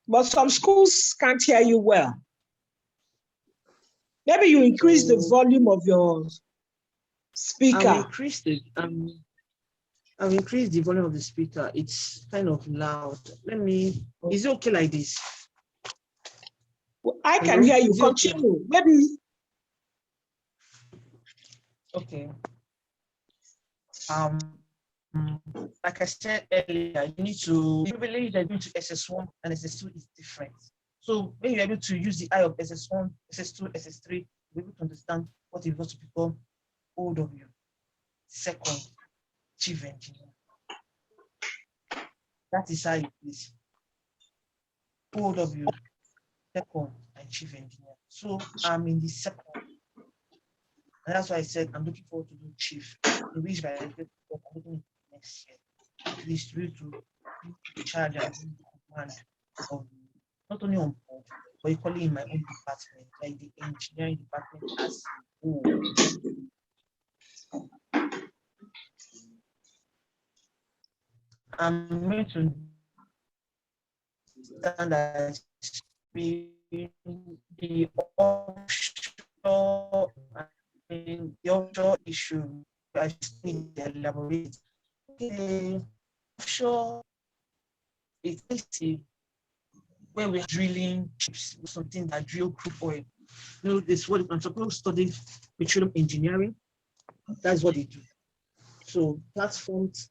but some schools can't hear you well. Maybe you increase the volume of your speaker. I've increased it. I've increased the volume of the speaker. It's kind of loud. Is it okay like this? I can Hello? hear you. Is it okay? Continue. Maybe. Okay. Like I said earlier, you believe that going to SS1 and SS2 is different. So when you're able to use the eye of SS1, SS2, SS3, you're able to understand what it was to become OW. Second, chief engineer. That is how it is. OW, second, and chief engineer. So I'm in the second. And that's why I said I'm looking forward to do chief, in which by I'm looking next year. At least really to be in charge and be in command of not only on board, but equally in my own department, like the engineering department as a whole. I'm going to standardize the offshore, the offshore issue. I just need to elaborate. Okay, offshore, it's easy when we're drilling ships, something that drill crude oil. You know, this what I'm supposed to study petroleum engineering. That's what they do. So platforms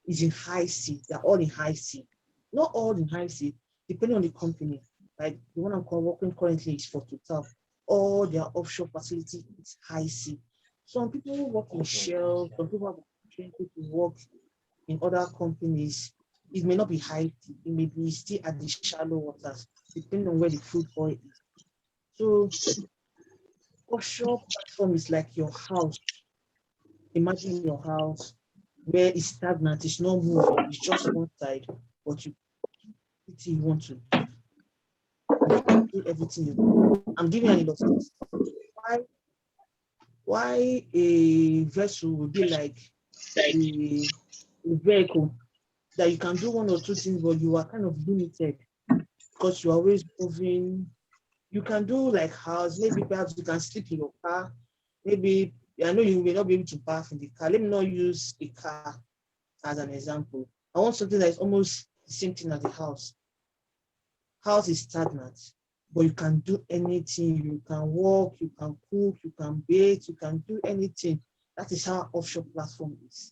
is in high sea. They're all in high sea. Not all in high sea, depending on the company. Like the one I'm working currently is for Total. All their offshore facility is high sea. Some people work in Shell, some people have the opportunity to work in other companies. It may not be high sea, it may be still at the shallow waters, depending on where the crude oil is. So offshore platform is like your house. Imagine your house where it's stagnant, it's not moving, it's just one side, but you want to do. You can do everything you want. I'm giving an illustration. Why a vessel would be like a vehicle that you can do one or two things, but you are kind of limited because you're always moving. You can do like house, maybe perhaps you can sleep in your car. Maybe, I know you may not be able to bath in the car. Let me not use a car as an example. I want something that is almost the same thing as a house. House is stagnant, but you can do anything. You can walk, you can cook, you can bathe, you can do anything. That is how offshore platform is.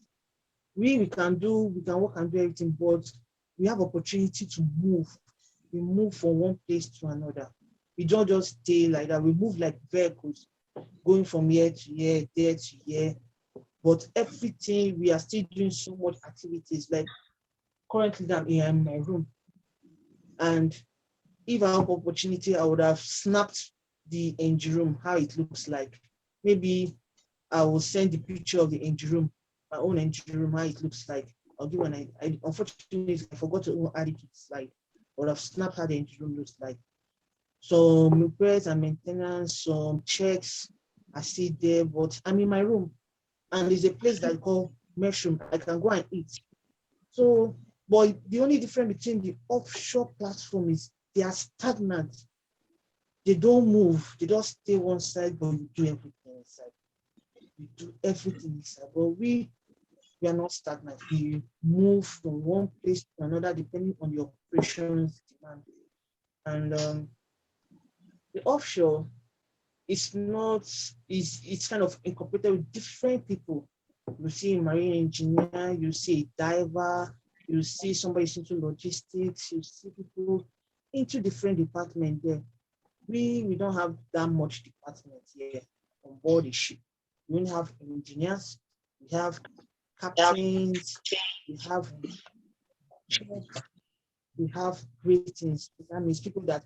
We can work and do everything, but we have opportunity to move. We move from one place to another. We don't just stay like that. We move like vehicles, going from here to here, there to here. But everything, we are still doing so much activities. Like currently I'm in my room. And if I have opportunity, I would have snapped the engine room, how it looks like. Maybe I will send the picture of the engine room, my own engine room, how it looks like. I'll give an idea. Unfortunately, I forgot to add it to the slide. I would have snapped how the engine room looks like. Some repairs and maintenance, some checks are still there, but I'm in my room. And there's a place that I call mushroom. I can go and eat. So, but the only difference between the offshore platform is they are stagnant. They don't move. They just stay one side, but you do everything inside. You do everything inside. But we are not stagnant. We move from one place to another depending on the operations demand. And the offshore is not, it's kind of incorporated with different people. You see a marine engineer, you see a diver, you see somebody into logistics, you see people into different departments there. We don't have that much department here on board the ship. We only have engineers, we have captains, we have checks, we have ratings. That means people that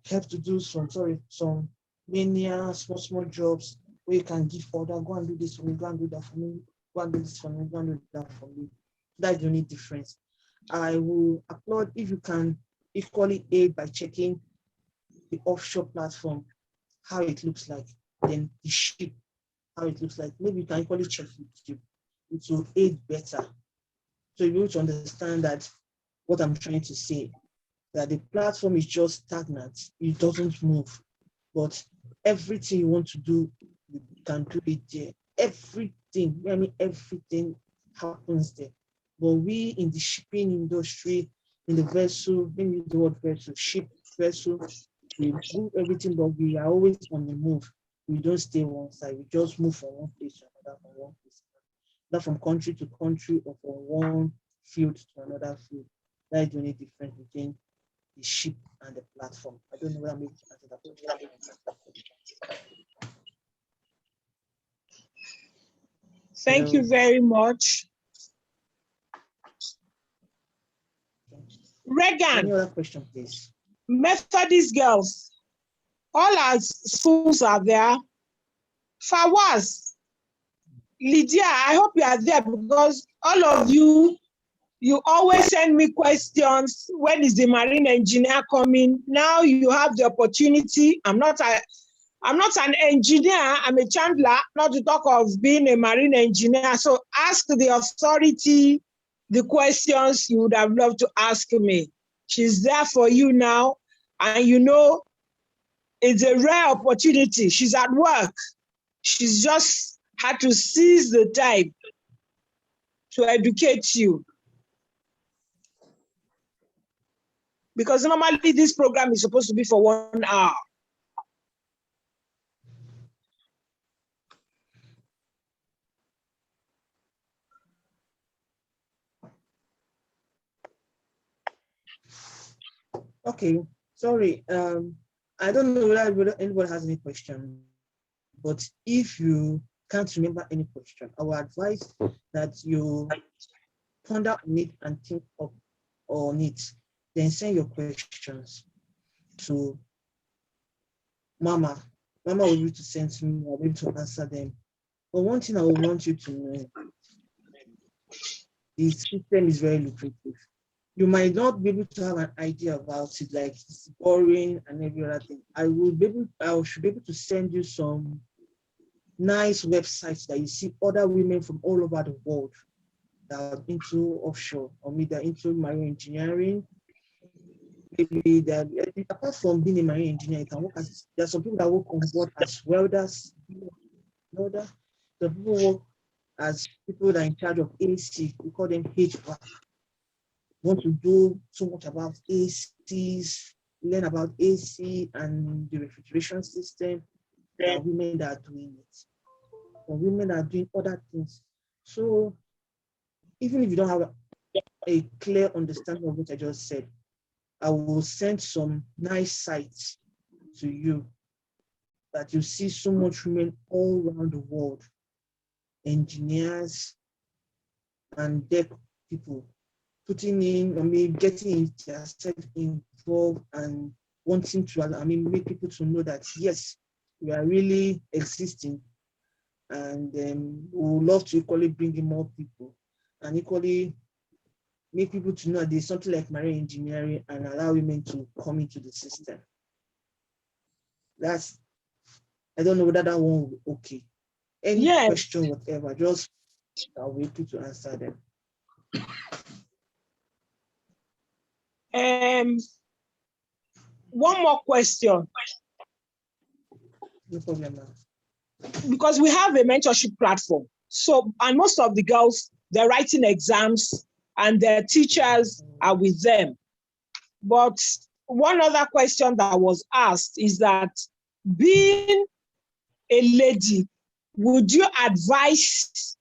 have to do some many small jobs where you can give order, go and do this for me, go and do that for me, go and do this for me, go and do that for me. That's the only difference. I will applaud if you can equally aid by checking the offshore platform, how it looks like, then the ship, how it looks like. Maybe you can equally check YouTube. It will aid better. So you're able to understand that what I'm trying to say, that the platform is just stagnant, it doesn't move. But everything you want to do, you can do it there. Everything, I mean everything happens there. But we in the shipping industry, in the vessel, maybe the word vessel, ship vessel, we do everything, but we are always on the move. We don't stay one side. We just move from one place to another, from one place to another, not from country to country or from one field to another field. That is the only difference between the ship and the platform. I don't know whether I'm able to answer that question. Thank you very much. Regan. Any other question, please? Methodist girls, all our schools are there. Fawaz, Lydia, I hope you are there because all of you always send me questions. When is the marine engineer coming? Now you have the opportunity. I'm not an engineer, I'm a chandler, not to talk of being a marine engineer. So ask the authority the questions you would have loved to ask me. She's there for you now. And you know, it's a rare opportunity. She's at work. She's just had to seize the time to educate you. Because normally this program is supposed to be for 1 hour. Okay, sorry. I don't know whether anybody has any question, but if you can't remember any question, I would advise that you ponder on it and think on it, then send your questions to Mama. Mama will be able to send to me, I'll be able to answer them. But one thing I will want you to know, the system is very lucrative. You might not be able to have an idea about it, like it's boring and every other thing. I should be able to send you some nice websites that you see other women from all over the world that are into offshore, or maybe they're into marine engineering. Maybe that apart from being a marine engineer, you can work as, there are some people that work on board as welders, some people work as people that are in charge of AC, we call them HVAC. Want to do so much about ACs, learn about AC and the refrigeration system. There are women that are doing it, or women that are doing other things. So even if you don't have a clear understanding of what I just said, I will send some nice sites to you that you see so much women all around the world, engineers and deck people, putting in, getting themselves involved and wanting to, make people to know that, yes, we are really existing, and we would love to equally bring in more people and equally make people to know that there's something like marine engineering and allow women to come into the system. That's, I don't know whether that one will be okay. Any question, whatever, just I'll be able to answer them. One more question. No problem, ma'am. Because we have a mentorship platform. So, and most of the girls, they're writing exams and their teachers are with them. But one other question that was asked is that being a lady, would you advise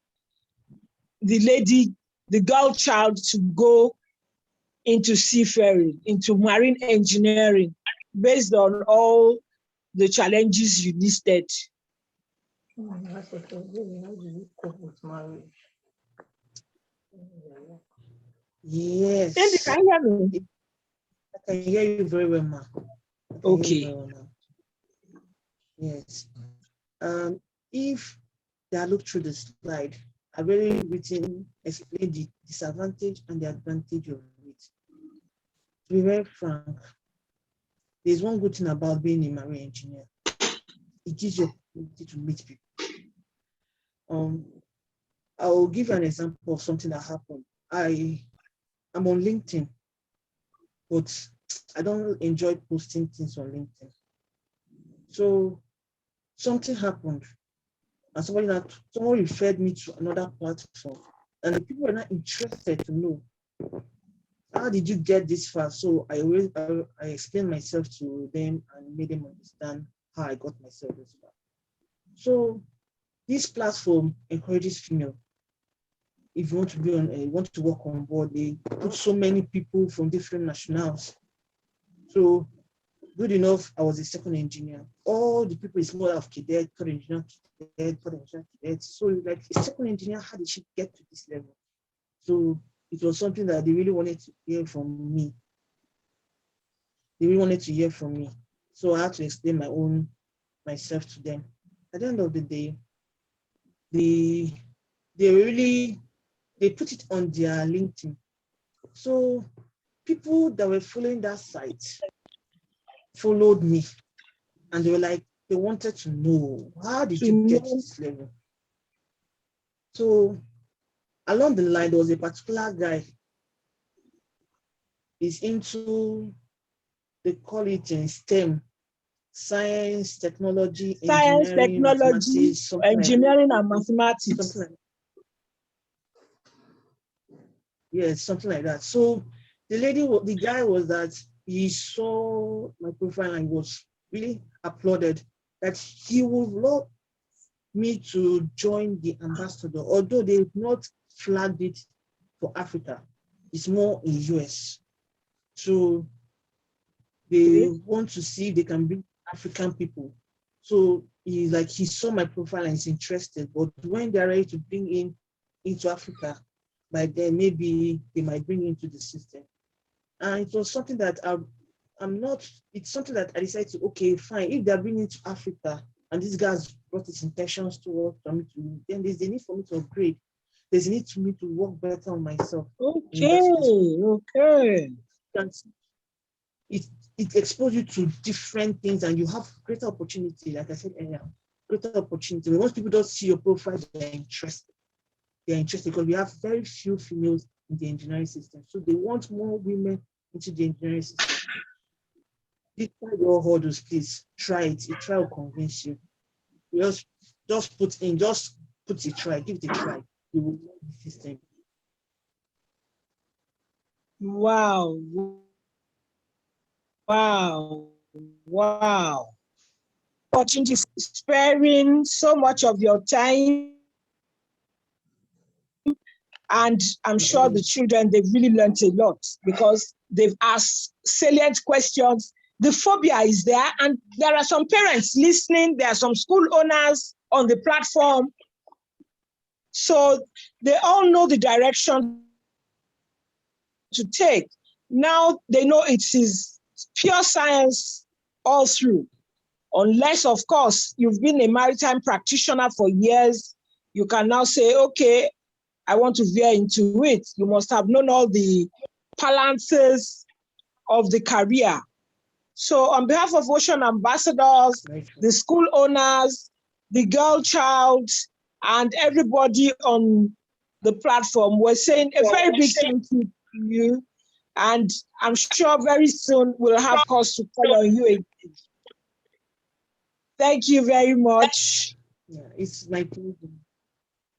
the lady, the girl child, to go into seafaring, into marine engineering, based on all the challenges you listed? Yes. Andy, can you hear me? I can hear you very well, ma'am. Okay. Yes. If they look through the slide, I've already explained the disadvantage and the advantage of it. To be very frank, there's one good thing about being a marine engineer. It gives you opportunity to meet people. I will give you an example of something that happened. I'm on LinkedIn, but I don't enjoy posting things on LinkedIn. So something happened, and someone referred me to another platform And the people are not interested to know, how did you get this far? So I explained myself to them and made them understand how I got myself this far. So this platform encourages female. If you want to be on, you want to work on board, they put so many people from different nationals. So good enough, I was a second engineer. All the people is more of cadet, third engineer, cadet, third engineer, cadet. So like a second engineer, how did she get to this level? So it was something that they really wanted to hear from me. They really wanted to hear from me. So I had to explain myself to them. At the end of the day, they put it on their LinkedIn. So people that were following that site followed me, and they were like, they wanted to know, how did you get to this level? So along the line, there was a particular guy. He's into, they call it in STEM, science, technology, engineering, mathematics, engineering and mathematics. Something like that. So the guy was that he saw my profile and was really applauded that he would love me to join the ambassador, although they've not flagged it for Africa. It's more in US. So they want to see if they can bring African people. So he saw my profile and he's interested, but when they're ready to bring in into Africa, by then maybe they might bring into the system. And it was something that it's something that I decided to, okay, fine, if they're bringing to Africa and this guy's brought his intentions to work for me to, then there's a need for me to upgrade. There's a need for me to work better on myself. Okay. It exposes you to different things and you have greater opportunity, like I said earlier, greater opportunity. When most people don't see your profile, they're interested. They're interested because we have very few females in the engineering system. So they want more women into the engineering system. Despite your hurdles, please try it. A try will convince you. Just put a try, give it a try. You will love the system. Wow. Opportunity, sparing so much of your time. And I'm sure the children, they've really learned a lot because they've asked salient questions. The phobia is there, and there are some parents listening. There are some school owners on the platform. So they all know the direction to take. Now they know it is pure science all through. Unless, of course, you've been a maritime practitioner for years, you can now say, okay, I want to veer into it. You must have known all the balances of the career. So on behalf of Ocean Ambassadors, the school owners, the girl child, and everybody on the platform, we're saying a very big thank you to you. And I'm sure very soon we'll have cause to call on you again. Thank you very much. Yeah, it's my pleasure.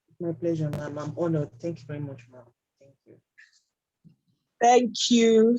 It's my pleasure, ma'am. I'm honored. Thank you very much, ma'am. Thank you. Thank you.